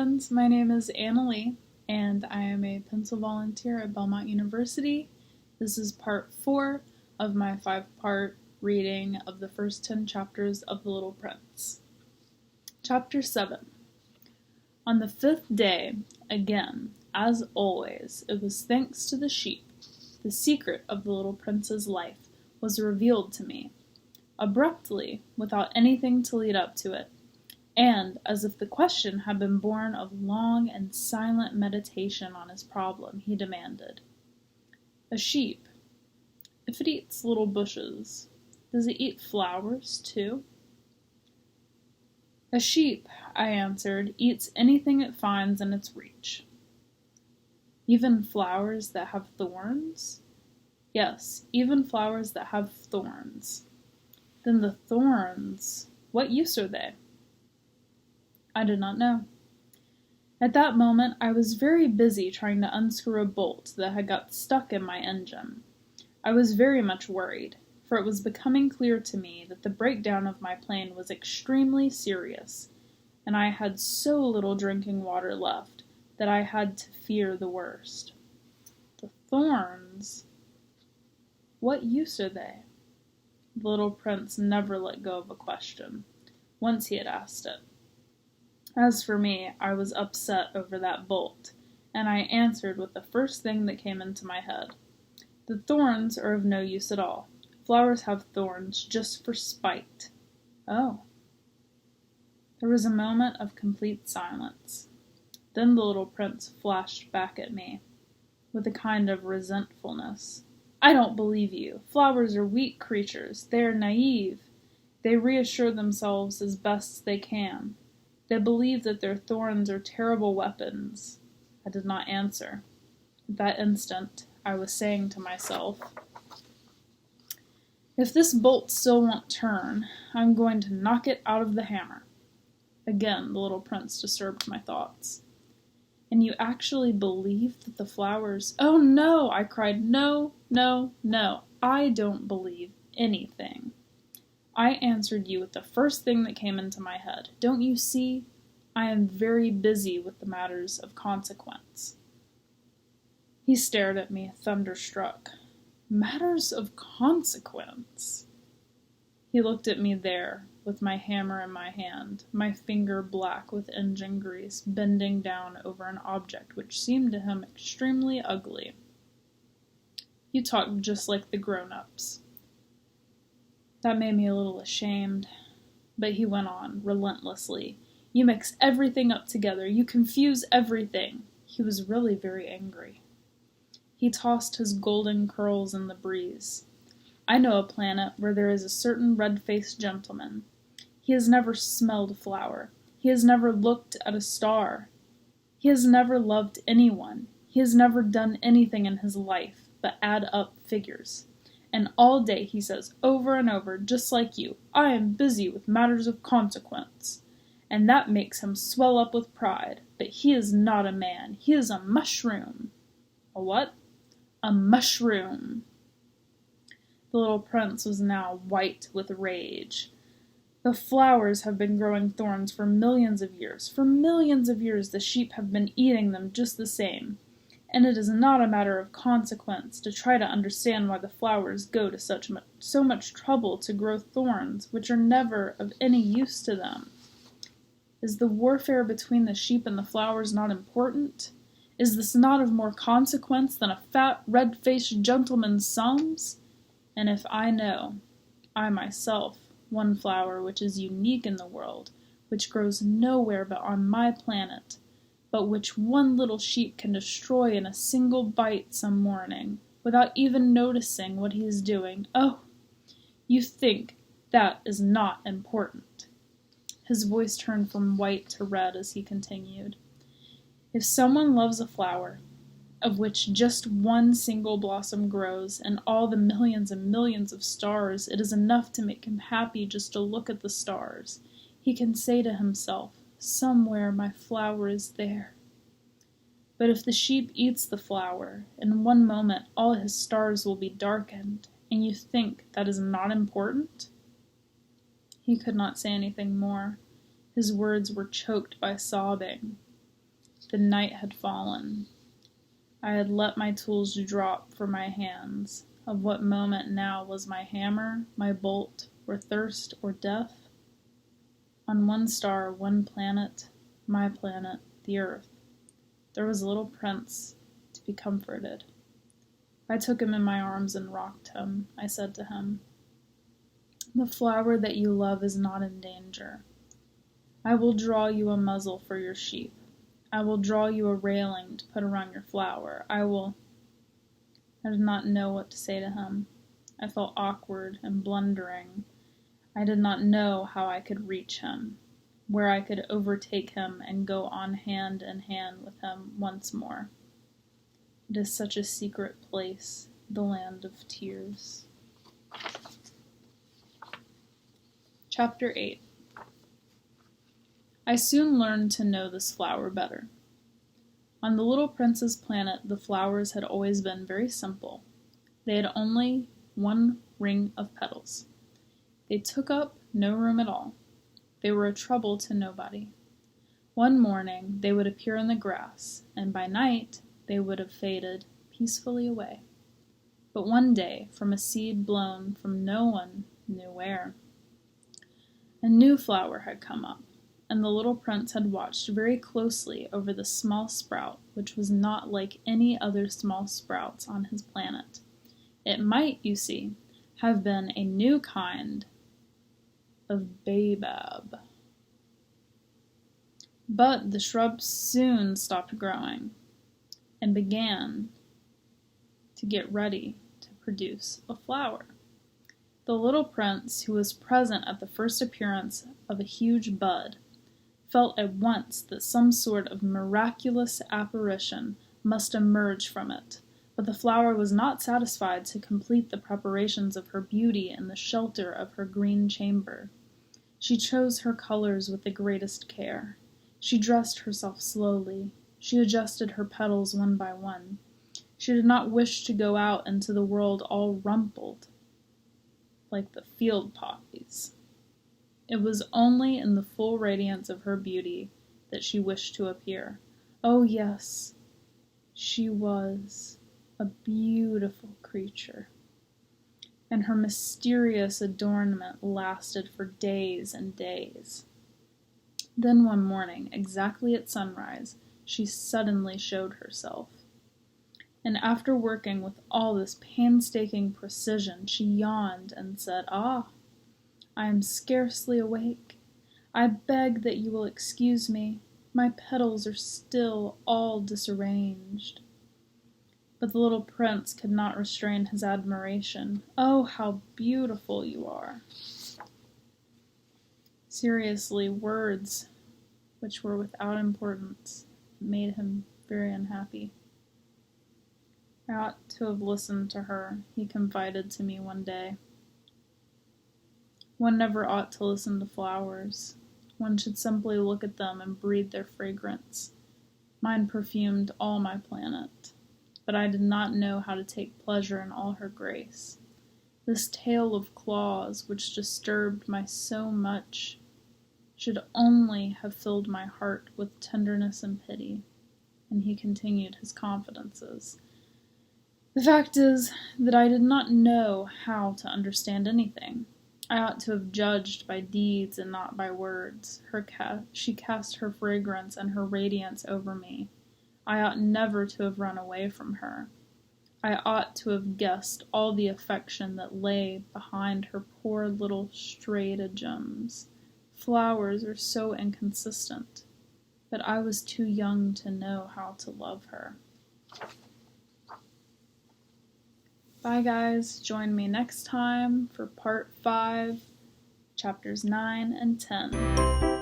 friends. My name is Annalee, and I am a pencil volunteer at Belmont University. This is part 4 of my 5-part reading of the first 10 chapters of The Little Prince. Chapter 7. On the 5th day, again, as always, it was thanks to the sheep. The secret of the little prince's life was revealed to me, abruptly, without anything to lead up to it. And, as if the question had been born of long and silent meditation on his problem, he demanded, "A sheep, if it eats little bushes, does it eat flowers too?" "A sheep," I answered, "eats anything it finds in its reach." "Even flowers that have thorns?" "Yes, even flowers that have thorns." "Then the thorns, what use are they?" I did not know. At that moment, I was very busy trying to unscrew a bolt that had got stuck in my engine. I was very much worried, for it was becoming clear to me that the breakdown of my plane was extremely serious, and I had so little drinking water left that I had to fear the worst. The thorns? What use are they? The little prince never let go of a question, once he had asked it. As for me, I was upset over that bolt, and I answered with the first thing that came into my head. The thorns are of no use at all. Flowers have thorns just for spite. Oh. There was a moment of complete silence. Then the little prince flashed back at me, with a kind of resentfulness. "I don't believe you. Flowers are weak creatures. They are naive. They reassure themselves as best they can. They believe that their thorns are terrible weapons." I did not answer. At that instant, I was saying to myself, "If this bolt still won't turn, I'm going to knock it out of the hammer." Again, the little prince disturbed my thoughts. "And you actually believe that the flowers—" "Oh, no!" I cried. "No, no, no. I don't believe anything. I answered you with the first thing that came into my head. Don't you see? I am very busy with the matters of consequence." He stared at me, thunderstruck. Matters of consequence? He looked at me there, with my hammer in my hand, my finger black with engine grease, bending down over an object which seemed to him extremely ugly. "You talk just like the grown-ups." That made me a little ashamed, but he went on, relentlessly. "You mix everything up together. You confuse everything." He was really very angry. He tossed his golden curls in the breeze. "I know a planet where there is a certain red-faced gentleman. He has never smelled a flower. He has never looked at a star. He has never loved anyone. He has never done anything in his life but add up figures. And all day he says over and over, just like you, 'I am busy with matters of consequence.' And that makes him swell up with pride. But he is not a man. He is a mushroom." "A what?" "A mushroom." The little prince was now white with rage. "The flowers have been growing thorns for millions of years. For millions of years the sheep have been eating them just the same. And it is not a matter of consequence to try to understand why the flowers go to so much trouble to grow thorns which are never of any use to them. Is the warfare between the sheep and the flowers not important? Is this not of more consequence than a fat, red-faced gentleman's sums? And if I know, I myself, one flower which is unique in the world, which grows nowhere but on my planet, but which one little sheep can destroy in a single bite some morning, without even noticing what he is doing, oh, you think that is not important." His voice turned from white to red as he continued. "If someone loves a flower, of which just one single blossom grows, and all the millions and millions of stars, it is enough to make him happy just to look at the stars. He can say to himself, 'Somewhere my flower is there.' But if the sheep eats the flower, in one moment all his stars will be darkened, and you think that is not important?" He could not say anything more. His words were choked by sobbing. The night had fallen. I had let my tools drop from my hands. Of what moment now was my hammer, my bolt, or thirst, or death? On one star, one planet, my planet, the Earth, there was a little prince to be comforted. I took him in my arms and rocked him. I said to him, "The flower that you love is not in danger. I will draw you a muzzle for your sheep. I will draw you a railing to put around your flower. I did not know what to say to him. I felt awkward and blundering. I did not know how I could reach him, where I could overtake him and go on hand in hand with him once more. It is such a secret place, the land of tears." Chapter 8. I soon learned to know this flower better. On the little prince's planet, the flowers had always been very simple. They had only one ring of petals. They took up no room at all. They were a trouble to nobody. One morning they would appear in the grass, and by night they would have faded peacefully away. But one day, from a seed blown from no one knew where, a new flower had come up, and the little prince had watched very closely over the small sprout, which was not like any other small sprouts on his planet. It might, you see, have been a new kind of baobab. But the shrub soon stopped growing and began to get ready to produce a flower. The little prince, who was present at the first appearance of a huge bud, felt at once that some sort of miraculous apparition must emerge from it, but the flower was not satisfied to complete the preparations of her beauty in the shelter of her green chamber. She chose her colors with the greatest care. She dressed herself slowly. She adjusted her petals one by one. She did not wish to go out into the world all rumpled, like the field poppies. It was only in the full radiance of her beauty that she wished to appear. Oh yes, she was a beautiful creature, and her mysterious adornment lasted for days and days. Then one morning, exactly at sunrise, she suddenly showed herself. And after working with all this painstaking precision, she yawned and said, "Ah, I am scarcely awake. I beg that you will excuse me. My petals are still all disarranged." But the little prince could not restrain his admiration. "Oh, how beautiful you are!" Seriously, words which were without importance made him very unhappy. "I ought to have listened to her," he confided to me one day. "One never ought to listen to flowers. One should simply look at them and breathe their fragrance. Mine perfumed all my planet, but I did not know how to take pleasure in all her grace. This tale of claws, which disturbed my so much, should only have filled my heart with tenderness and pity." And he continued his confidences. "The fact is that I did not know how to understand anything. I ought to have judged by deeds and not by words. She cast her fragrance and her radiance over me. I ought never to have run away from her. I ought to have guessed all the affection that lay behind her poor little stratagems. Flowers are so inconsistent, but I was too young to know how to love her." Bye guys, join me next time for part 5, chapters 9 and 10.